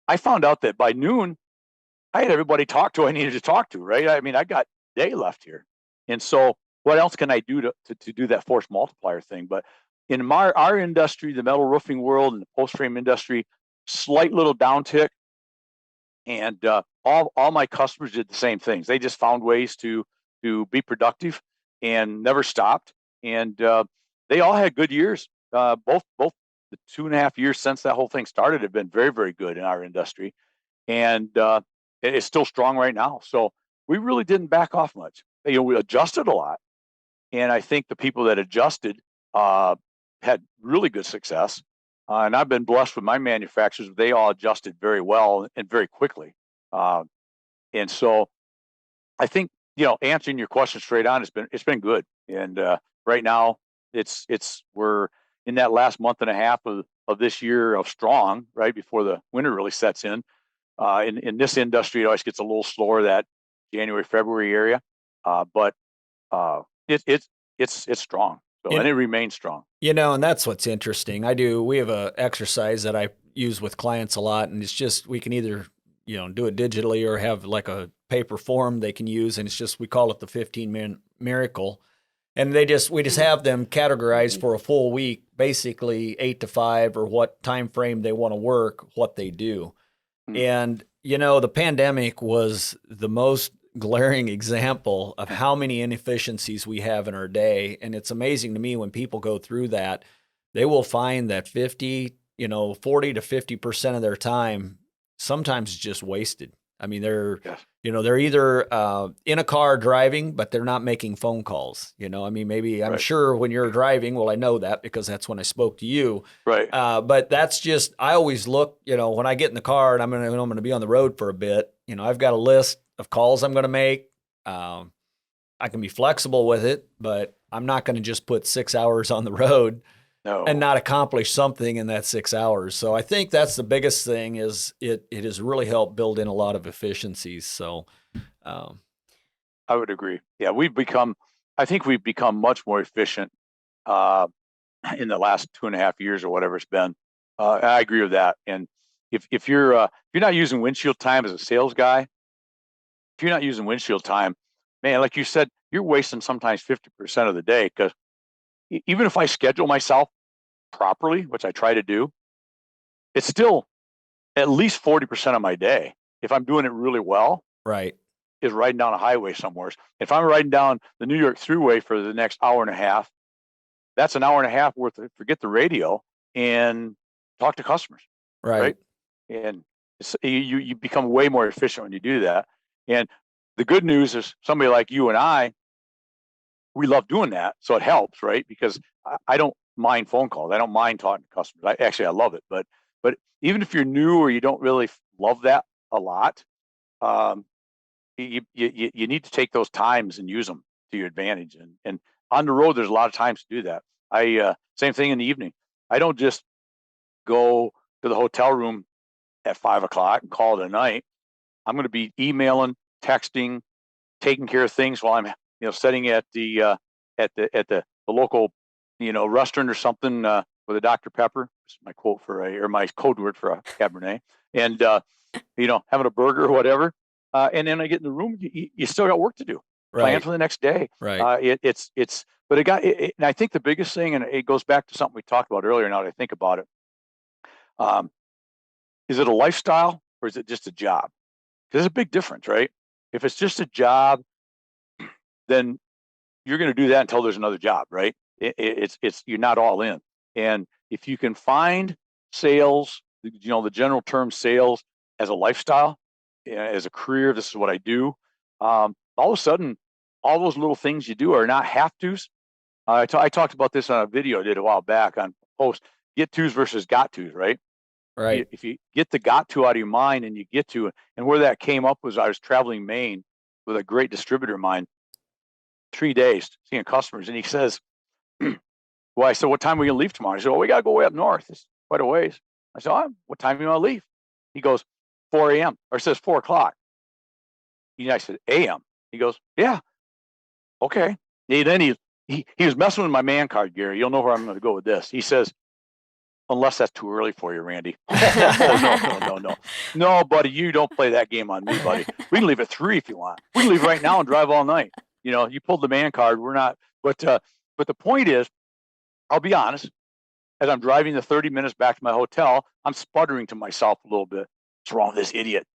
I found out that by noon, I had everybody I needed to talk to, right? I mean, I got day left here. And so what else can I do to do that force multiplier thing? But in our industry, the metal roofing world and the post frame industry, slight little downtick. And all my customers did the same things. They just found ways to be productive and never stopped. And they all had good years. Both the 2.5 years since that whole thing started have been very, very good in our industry. And it's still strong right now. So we really didn't back off much. We adjusted a lot. And I think the people that adjusted had really good success. And I've been blessed with my manufacturers. They all adjusted very well and very quickly. And so I think, answering your question straight on, it's been good. And right now we're in that last month and a half of this year of strong, right before the winter really sets in. In this industry, it always gets a little slower, that January, February area. But it's strong. So, and it remains strong. And that's what's interesting. We have a exercise that I use with clients a lot, and it's just, we can either, do it digitally or have like a paper form they can use. And it's just, we call it the 15-minute miracle. And we just have them categorized for a full week, basically 8 to 5, or what time frame they want to work, what they do. And The pandemic was the most glaring example of how many inefficiencies we have in our day. And it's amazing to me when people go through that, they will find that 40 to 50% of their time sometimes just wasted. I mean, they're either in a car driving, but they're not making phone calls. Maybe I'm sure when you're driving, well, I know that because that's when I spoke to you. Right. But that's just, I always look, when I get in the car and I'm going to be on the road for a bit, I've got a list of calls I'm going to make. I can be flexible with it, but I'm not going to just put 6 hours on the road. No. And not accomplish something in that 6 hours. So I think that's the biggest thing is it has really helped build in a lot of efficiencies. So I would agree. Yeah, I think we've become much more efficient in the last 2.5 years or whatever it's been. I agree with that. And if you're not using windshield time as a sales guy, if you're not using windshield time, man, like you said, you're wasting sometimes 50% of the day because even if I schedule myself properly, which I try to do, it's still at least 40% of my day. If I'm doing it really well, right, is riding down a highway somewhere. If I'm riding down the New York Thruway for the next hour and a half, that's an hour and a half worth of forget the radio and talk to customers. Right. And you become way more efficient when you do that. And the good news is somebody like you and I, we love doing that. So it helps, right? Because I don't mind phone calls. I don't mind talking to customers. I love it. But even if you're new or you don't really love that a lot, you need to take those times and use them to your advantage. And on the road, there's a lot of times to do that. Same thing in the evening. I don't just go to the hotel room at 5 o'clock and call it a night. I'm going to be emailing, texting, taking care of things while I'm sitting at the local restaurant or something with a Dr. Pepper. This is my quote or my code word for a Cabernet, and having a burger or whatever. And then I get in the room. You still got work to do. Right. Plan for the next day. Right. And I think the biggest thing, and it goes back to something we talked about earlier. Now that I think about it, is it a lifestyle or is it just a job? There's a big difference, right? If it's just a job, then you're going to do that until there's another job, right? It's you're not all in. And if you can find sales, the general term sales as a lifestyle, as a career, this is what I do. All of a sudden, all those little things you do are not have tos. I talked about this on a video I did a while back on post. Get tos versus got tos, right? Right. If you get the got to out of your mind and you get to it, and where that came up was I was traveling Maine with a great distributor of mine, 3 days seeing customers, and he says, "Well," I said, "What time are we gonna leave tomorrow?" He said, "Well, we gotta go way up north. It's quite a ways." I said, "What time do you want to leave?" He goes, 4 a.m. or says 4 o'clock. I said, "A.m." He goes, "Yeah, okay." Then he was messing with my man card, Gary. You'll know where I'm going to go with this. He says, "Unless that's too early for you, Randy." Oh, no, buddy, you don't play that game on me, buddy. We can leave at 3 if you want. We can leave right now and drive all night. You pulled the man card. We're not. But the point is, I'll be honest. As I'm driving the 30 minutes back to my hotel, I'm sputtering to myself a little bit. What's wrong with this idiot?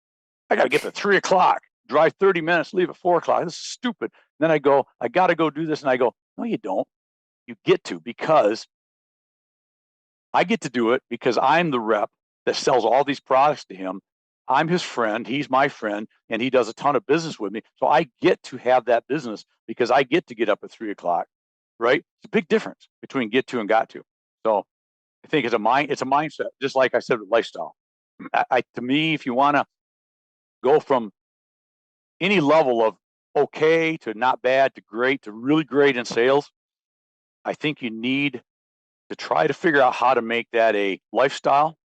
I got to get to 3 o'clock, drive 30 minutes, leave at 4 o'clock. This is stupid. And then I go, I got to go do this. And I go, no, you don't. You get to, because I get to do it because I'm the rep that sells all these products to him. I'm his friend. He's my friend, and he does a ton of business with me. So I get to have that business because I get to get up at 3 o'clock, right? It's a big difference between get to and got to. So I think it's a mindset, just like I said with lifestyle. To me, if you want to go from any level of okay to not bad to great to really great in sales, I think you need to try to figure out how to make that a lifestyle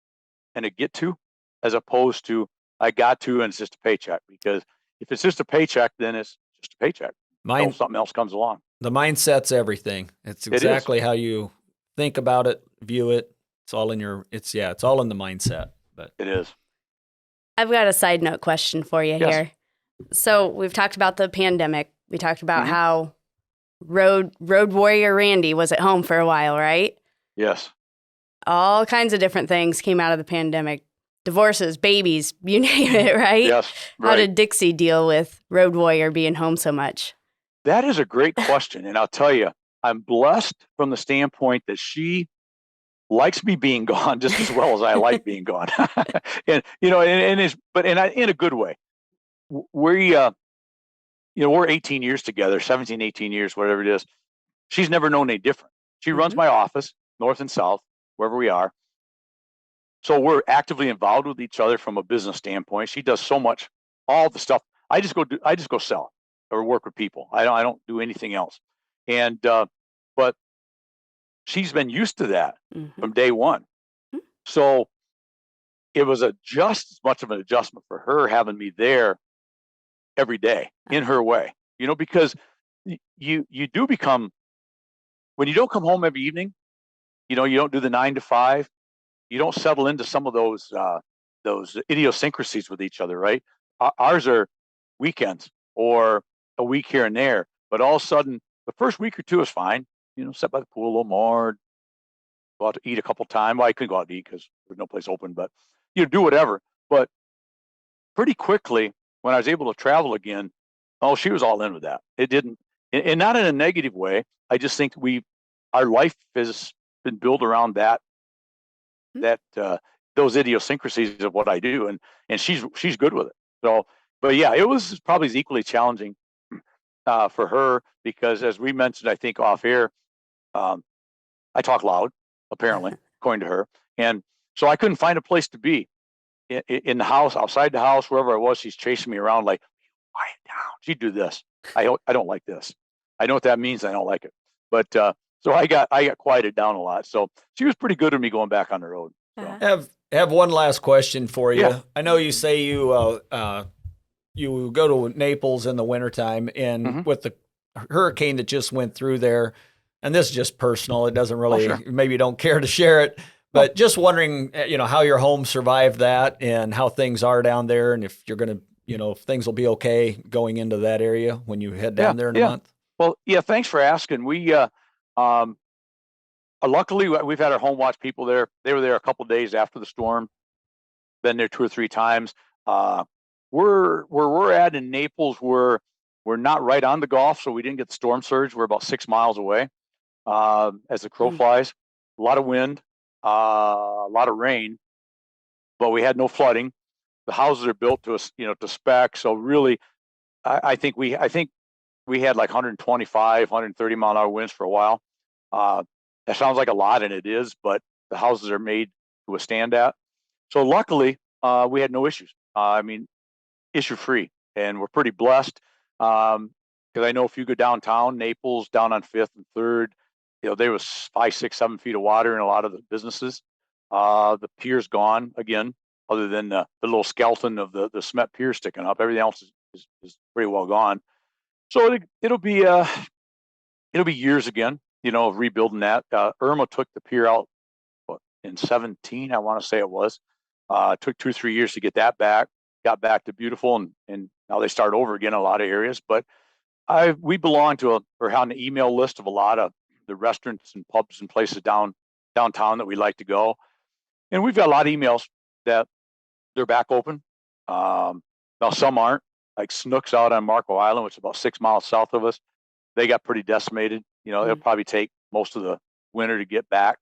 and a get to, as opposed to I got to and it's just a paycheck. Because if it's just a paycheck, then it's just a paycheck. Until something else comes along. The mindset's everything. It's exactly how you think about it, view it. It's all in it's all in the mindset. But it is. I've got a side note question for you here. So we've talked about the pandemic. We talked about how road warrior Randy was at home for a while, right? Yes. All kinds of different things came out of the pandemic. divorces, babies, you name it, right? Yes. Right. How did Dixie deal with Road Warrior being home so much? That is a great question. And I'll tell you, I'm blessed from the standpoint that she likes me being gone just as well as I like being gone. And, in a good way. We're 18 years together, 17, 18 years, whatever it is. She's never known any different. She runs my office, north and south, wherever we are. So we're actively involved with each other from a business standpoint. She does so much, all the stuff. I just go sell or work with people. I don't do anything else. And but she's been used to that from day one. So it was just as much of an adjustment for her having me there every day in her way, because you do become, when you don't come home every evening, you don't do the 9 to 5, you don't settle into some of those idiosyncrasies with each other, right? Ours are weekends or a week here and there, but all of a sudden the first week or two is fine. Sit by the pool a little more, go out to eat a couple times. Well, I couldn't go out to eat because there's no place open, but do whatever. But pretty quickly, when I was able to travel again, she was all in with that. It didn't, and not in a negative way. I just think our life has been built around that those idiosyncrasies of what I do, and she's good with it. So, but yeah, it was probably equally challenging for her because, as we mentioned, I think off air, I talk loud, apparently, according to her, and so I couldn't find a place to be in the house, outside the house, wherever I was. She's chasing me around like, quiet down. She'd do this. I don't like this. I know what that means. I don't like it. But so I got quieted down a lot. So she was pretty good at me going back on the road. So. Have one last question for you. Yeah. I know you say you go to Naples in the wintertime, and with the hurricane that just went through there, and this is just personal, it doesn't really, maybe you don't care to share it, but just wondering, how your home survived that and how things are down there, and if you're going to, if things will be okay going into that area when you head down there in a month. Well, yeah, thanks for asking. We, luckily, we've had our home watch people there. They were there a couple of days after the storm. Been there 2 or 3 times. Where we're at in Naples, we're not right on the Gulf, so we didn't get the storm surge. We're about 6 miles away. As the crow flies, a lot of wind, a lot of rain, but we had no flooding. The houses are built to to spec. So really, I think we had like 125, 130 mile an hour winds for a while. That sounds like a lot, and it is, but the houses are made to withstand that. So luckily, we had no issues. Issue free, and we're pretty blessed. Because I know if you go downtown, Naples, down on 5th and 3rd, there was 5, 6, 7 feet of water in a lot of the businesses. The pier's gone again, other than the little skeleton of the cement pier sticking up. Everything else is pretty well gone. So it'll be years again, of rebuilding that. Irma took the pier out in 17, I want to say it was. Took 2 or 3 years to get that back. Got back to beautiful, and now they start over again in a lot of areas. But we belong to or on the email list of a lot of the restaurants and pubs and places downtown that we like to go. And we've got a lot of emails that they're back open. Now some aren't, like Snooks out on Marco Island, which is about 6 miles south of us. They got pretty decimated. It'll probably take most of the winter to get back,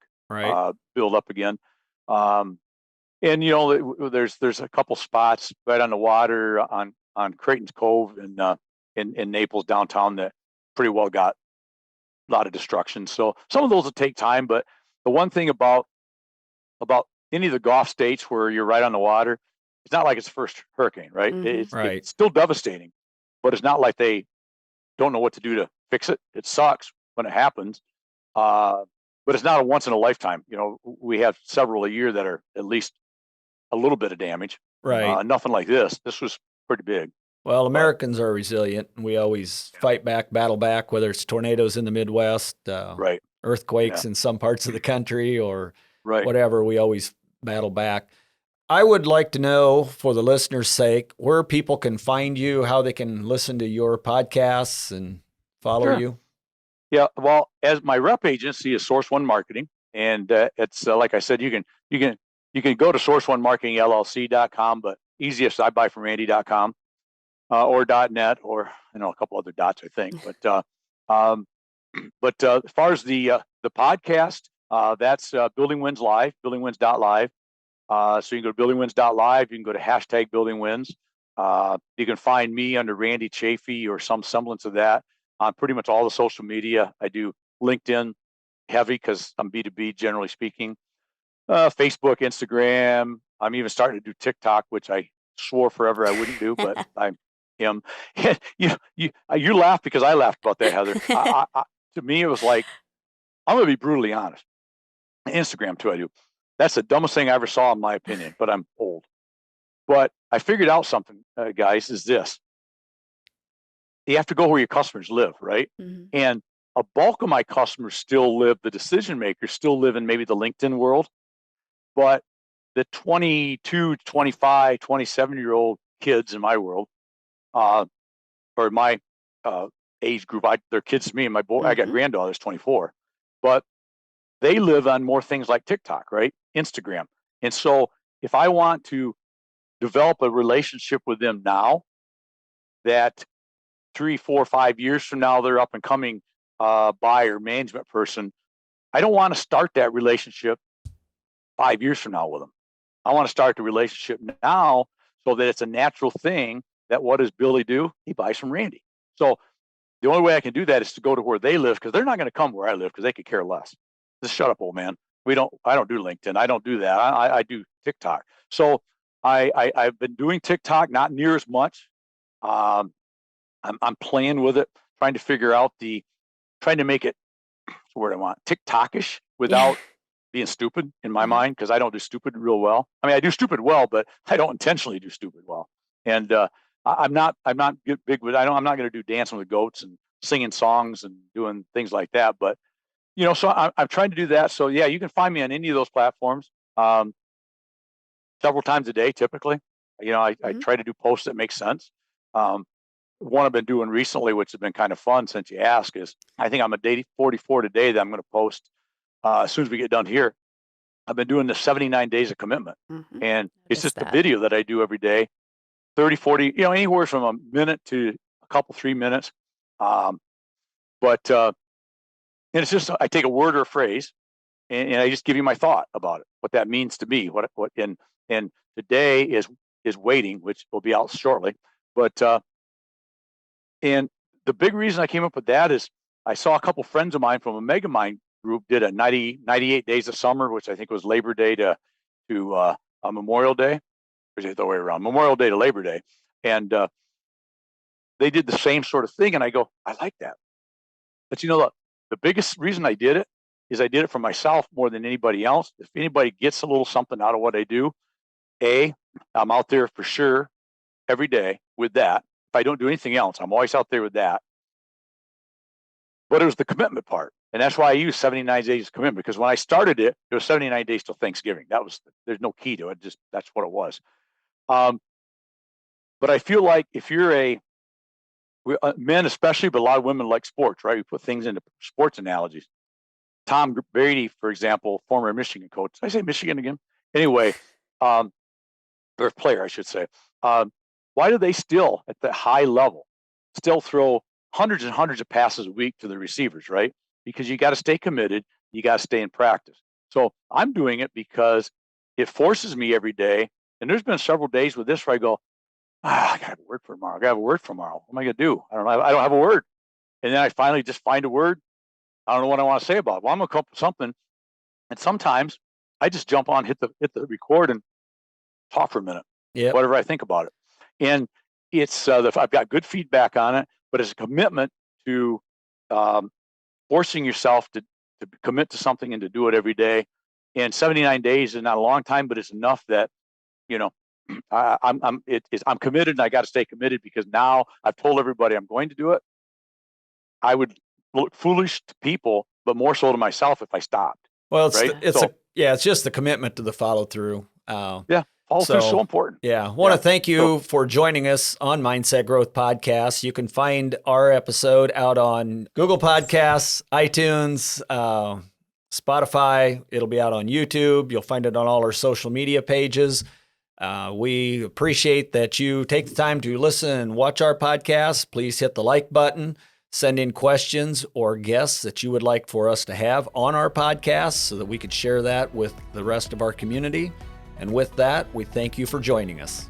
build up again. And there's a couple spots right on the water on Creighton's Cove in Naples downtown that pretty well got a lot of destruction. So some of those will take time, but the one thing about any of the Gulf states where you're right on the water, it's not like it's the first hurricane, right? It's still devastating, but it's not like they don't know what to do to fix it. It sucks when it happens, but it's not a once in a lifetime. We have several a year that are at least a little bit of damage. Right. Nothing like this. This was pretty big. Well, Americans are resilient. We always fight back, battle back, whether it's tornadoes in the Midwest, earthquakes in some parts of the country, or whatever. We always battle back. I would like to know, for the listeners' sake, where people can find you, how they can listen to your podcasts and follow you. Yeah, well, as my rep agency is Source One Marketing, and it's like I said, you can You can go to sourceonemarketingllc.com, but easiest I buy from Randy.com or .net, or a couple other dots, I think. But as far as the podcast, that's Building Wins Live, buildingwins.live. So you can go to buildingwins.live. You can go to hashtag buildingwins. You can find me under Randy Chaffee or some semblance of that on pretty much all the social media. I do LinkedIn heavy because I'm B2B, generally speaking. Facebook, Instagram. I'm even starting to do TikTok, which I swore forever I wouldn't do, but I am. You laugh because I laughed about that, Heather. To me, it was like, I'm going to be brutally honest. Instagram too, I do. That's the dumbest thing I ever saw, in my opinion, but I'm old. But I figured out something, guys, is this. You have to go where your customers live, right? Mm-hmm. And a bulk of my customers still live, the decision makers still live in maybe the LinkedIn world. But the 22, 25, 27-year-old kids in my world, or my age group, they're kids to me, and my boy, I got granddaughters 24, but they live on more things like TikTok, right? Instagram. And so if I want to develop a relationship with them now, that 3, 4, 5 years from now, they're up and coming buyer management person, I don't want to start that relationship 5 years from now with them. I want to start the relationship now so that it's a natural thing that what does Billy do? He buys from Randy. So the only way I can do that is to go to where they live, because they're not going to come where I live because they could care less. Just shut up, old man. I don't do LinkedIn. I don't do that. I do TikTok. So I've been doing TikTok, not near as much. I'm playing with it, trying to figure out trying to make it, what's the word I want, TikTokish without being stupid in my mind, because I don't do stupid real well. I mean, I do stupid well, but I don't intentionally do stupid well. And I'm not big with. I'm not going to do Dancing with Goats and singing songs and doing things like that. But so I'm trying to do that. So yeah, you can find me on any of those platforms several times a day, typically. I try to do posts that make sense. One I've been doing recently, which has been kind of fun since you ask, is I think I'm a day 44 today that I'm going to post as soon as we get done here. I've been doing the 79 days of commitment, and it's just a video that I do every day, 30, 40, anywhere from a minute to a couple, 3 minutes. And it's just, I take a word or a phrase and I just give you my thought about it, what that means to me, and today is waiting, which will be out shortly. But, and the big reason I came up with that is I saw a couple friends of mine from a Megamind group did a 98 days of summer, which I think was Labor Day to Memorial Day, or is it the other way around? Memorial Day to Labor Day. And they did the same sort of thing. And I go, I like that. But the biggest reason I did it is I did it for myself more than anybody else. If anybody gets a little something out of what I do, I'm out there for sure every day with that. If I don't do anything else, I'm always out there with that. But it was the commitment part. And that's why I use 79 days of commitment, because when I started it, it was 79 days till Thanksgiving. There's no key to it. That's what it was. But I feel like if you're men especially, but a lot of women like sports, right? We put things into sports analogies. Tom Brady, for example, former Michigan coach. Did I say Michigan again? Anyway, or player, I should say. Why do they still, at the high level, still throw hundreds and hundreds of passes a week to the receivers, right? Because you got to stay committed. You got to stay in practice. So I'm doing it because it forces me every day. And there's been several days with this where I go, I got to have a word for tomorrow. I got to have a word for tomorrow. What am I going to do? I don't know. I don't have a word. And then I finally just find a word. I don't know what I want to say about it. Well, I'm going to come up with something. And sometimes I just jump on, hit the record and talk for a minute, whatever I think about it. And it's, I've got good feedback on it, but it's a commitment to forcing yourself to commit to something and to do it every day. And 79 days is not a long time, but it's enough that, I'm committed, and I got to stay committed, because now I've told everybody I'm going to do it. I would look foolish to people, but more so to myself if I stopped. Well, it's just the commitment to the follow through. Follow through is so important. Yeah. I want to thank you for joining us on Mindset Growth Podcast. You can find our episode out on Google Podcasts, iTunes, Spotify. It'll be out on YouTube. You'll find it on all our social media pages. We appreciate that you take the time to listen and watch our podcast. Please hit the like button. Send in questions or guests that you would like for us to have on our podcast so that we could share that with the rest of our community. And with that, we thank you for joining us.